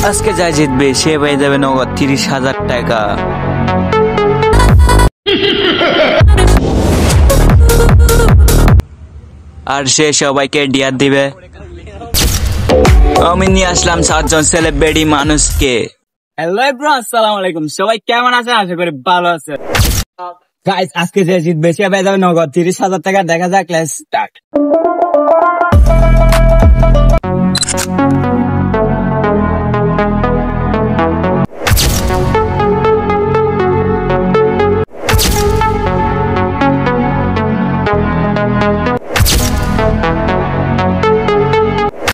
আজকে যা জিতবে সে পেয়ে যাবে নগদ 30,000 টাকা। আর সে সবাইকে ডিয়ার দিবে। আমি নিয়ে আসলাম 7 জন সেলিব্রিটি মানুষকে। হ্যালো এভরিওয়ান, আসসালামু আলাইকুম। সবাই কেমন আছেন? আশা করি ভালো আছেন। গাইস, আজকে যে জিতবে সে পেয়ে যাবে নগদ 30,000 টাকা। দেখা যাক, লেটস স্টার্ট।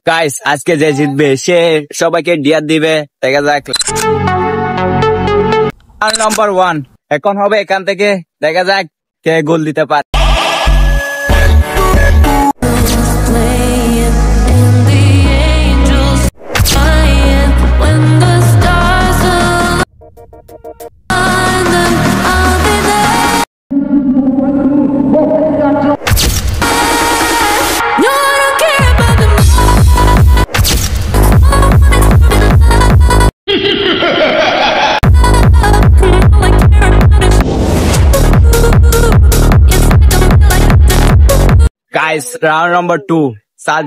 গাইস, আজকে যে জিতবে সে সবাইকে ডিয়ার দিবে। দেখা যাক। আর নাম্বার 1 এখন হবে এখান থেকে। দেখা যাক কে গোল দিতে পারে। গাইস, রাউন্ড নাম্বার 2 7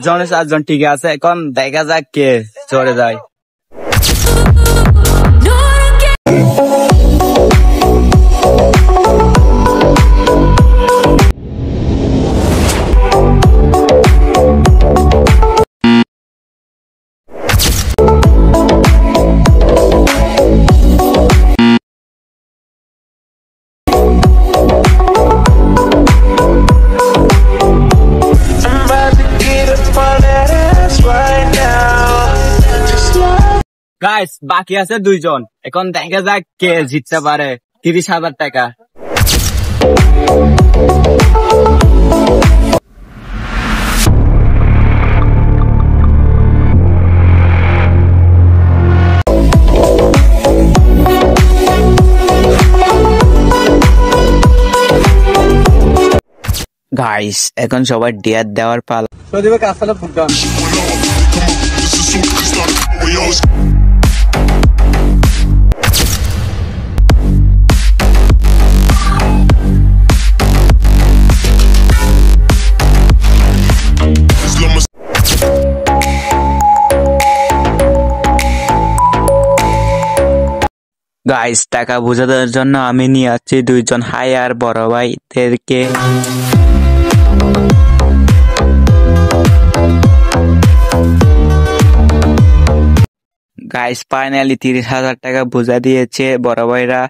জন ঠিক আছে। এখন দেখা যাক কে চলে যায়। গাইস, বাকি আছে 2 জন। এখন দেখা যাক কে জিততে পারে 30,000 টাকা। গাইস, এখন সবাই ডিয়ার দেওয়ার পালা। গাইস, টাকা বোঝানোর জন্য আমি নিয়ে আসছি 2 জন হায়ার বড় ভাইদেরকে। গাইস, ফাইনালি 30,000 টাকা বোঝা দিয়েছে বড় ভাইরা।